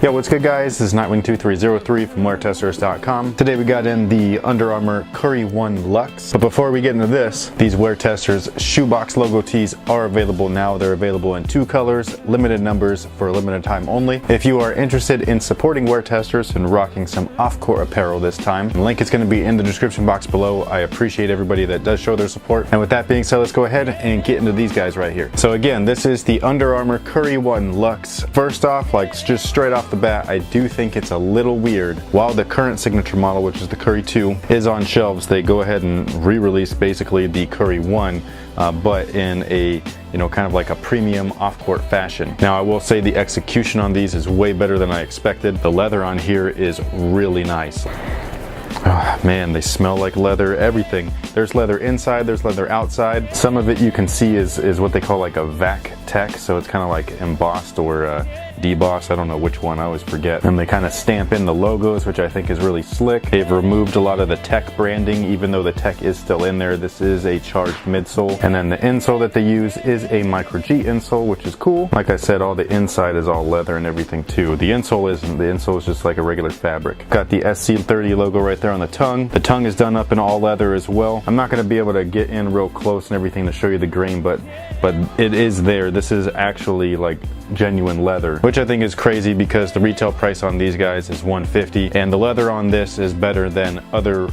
Yo, what's good guys? This is Nightwing2303 from WearTesters.com. Today we got in the Under Armour Curry 1 Luxe. But before we get into this, these Wear Testers shoebox logo tees are available now. They're available in 2 colors, limited numbers for a limited time only. If you are interested in supporting Wear Testers and rocking some off-court apparel this time, the link is going to be in the description box below. I appreciate everybody that does show their support. And with that being said, let's go ahead and get into these guys right here. So again, this is the Under Armour Curry 1 Luxe. First off, like just straight off the bat, I do think it's a little weird. While the current signature model, which is the Curry 2, is on shelves, they go ahead and re-release basically the Curry 1, but in a, kind of like a premium off-court fashion. Now I will say the execution on these is way better than I expected. The leather on here is really nice. Oh, man, they smell like leather, everything. There's leather inside, there's leather outside. Some of it you can see is what they call like a vac tech, so it's kind of like embossed or debossed, I don't know which one, I always forget. And they kind of stamp in the logos, which I think is really slick. They've removed a lot of the tech branding, even though the tech is still in there. This is a charged midsole. And then the insole that they use is a micro G insole, which is cool. Like I said, all the inside is all leather and everything too. The insole isn't. The insole is just like a regular fabric. Got the SC30 logo right there on the tongue. The tongue is done up in all leather as well. I'm not going to be able to get in real close and everything to show you the grain, but it is there. This is actually like genuine leather, which I think is crazy because the retail price on these guys is $150, and the leather on this is better than other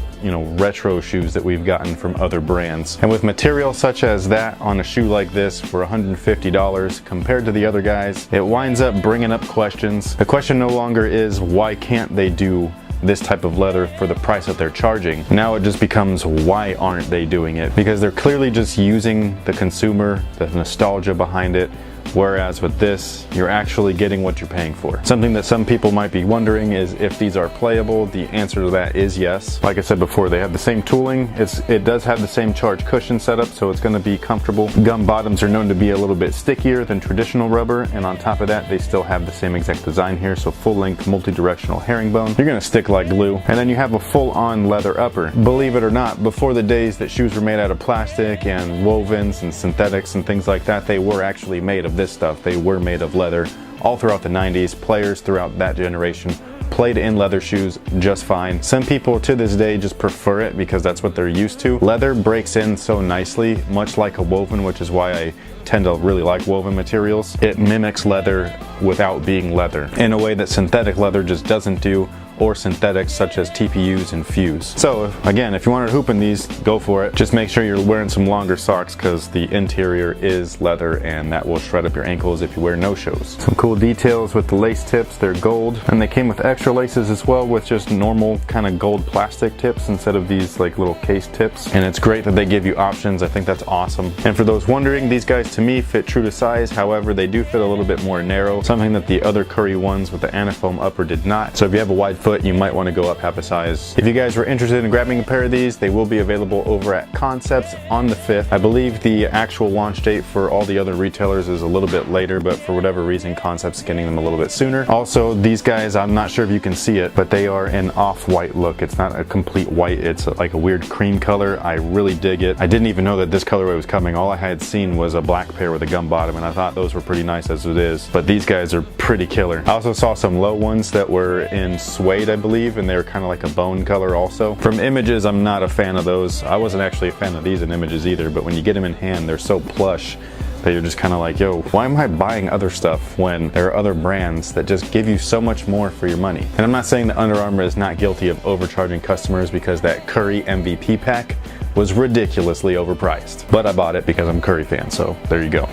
retro shoes that we've gotten from other brands. And with material such as that on a shoe like this for $150 compared to the other guys, it winds up bringing up questions. The question no longer is why can't they do this type of leather for the price that they're charging. Now it just becomes why aren't they doing it? Because they're clearly just using the consumer, the nostalgia behind it. Whereas with this, you're actually getting what you're paying for. Something that some people might be wondering is if these are playable. The answer to that is yes. Like I said before, they have the same tooling. It does have the same charged cushion setup, so it's going to be comfortable. Gum bottoms are known to be a little bit stickier than traditional rubber, and on top of that, they still have the same exact design here, so full-length multi-directional herringbone. You're going to stick like glue. And then you have a full-on leather upper. Believe it or not, before the days that shoes were made out of plastic and wovens and synthetics and things like that, they were actually made of this stuff. They were made of leather all throughout the 90s. Players throughout that generation played in leather shoes just fine. Some people to this day just prefer it because that's what they're used to. Leather breaks in so nicely, much like a woven, which is why I tend to really like woven materials. It mimics leather without being leather in a way that synthetic leather just doesn't do, or synthetics such as TPUs and Fuse. So again, if you wanted to hoop in these, go for it. Just make sure you're wearing some longer socks because the interior is leather and that will shred up your ankles if you wear no-shows. Some cool details with the lace tips. They're gold, and they came with extra laces as well with just normal kind of gold plastic tips instead of these like little case tips. And it's great that they give you options. I think that's awesome. And for those wondering, these guys to me fit true to size. However, they do fit a little bit more narrow, something that the other Curry ones with the anafoam upper did not. So if you have a wide foot, you might want to go up half a size. If you guys were interested in grabbing a pair of these, they will be available over at Concepts on the 5th. I believe the actual launch date for all the other retailers is a little bit later, but for whatever reason, Concepts is getting them a little bit sooner. Also, these guys, I'm not sure if you can see it, but they are an off-white look. It's not a complete white, it's like a weird cream color. I really dig it. I didn't even know that this colorway was coming. All I had seen was a black pair with a gum bottom, and I thought those were pretty nice as it is, but these guys are pretty killer. I also saw some low ones that were in suede, I believe, and they're kind of like a bone color also. From images, I'm not a fan of those. I wasn't actually a fan of these in images either, but when you get them in hand, they're so plush that you're just kind of like, yo, why am I buying other stuff when there are other brands that just give you so much more for your money? And I'm not saying that Under Armour is not guilty of overcharging customers, because that Curry MVP pack was ridiculously overpriced. But I bought it because I'm a Curry fan, so there you go.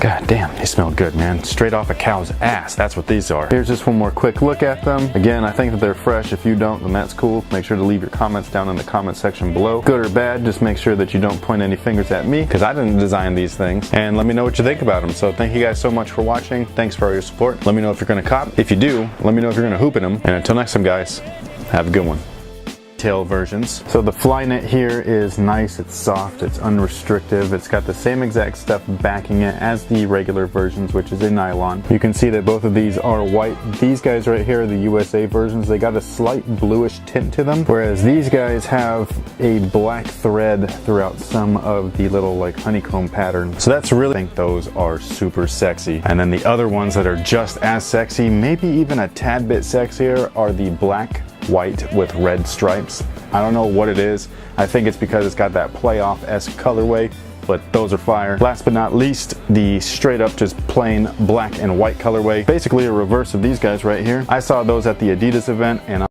God damn, they smell good, man. Straight off a cow's ass, that's what these are. Here's just one more quick look at them. Again, I think that they're fresh. If you don't, then that's cool. Make sure to leave your comments down in the comment section below. Good or bad, just make sure that you don't point any fingers at me, because I didn't design these things. And let me know what you think about them. So thank you guys so much for watching. Thanks for all your support. Let me know if you're gonna cop. If you do, let me know if you're gonna hoop in them. And until next time, guys, have a good one. tail versions. So the fly knit here is nice, it's soft, it's unrestrictive, it's got the same exact stuff backing it as the regular versions, which is a nylon. You can see that both of these are white. These guys right here are the USA versions. They got a slight bluish tint to them, whereas these guys have a black thread throughout some of the little like honeycomb pattern. So that's really, I think those are super sexy. And then the other ones that are just as sexy, maybe even a tad bit sexier, are the black, white with red stripes. I don't know what it is. I think it's because it's got that playoff-esque colorway, but those are fire. Last but not least, the straight up just plain black and white colorway. Basically a reverse of these guys right here. I saw those at the Adidas event and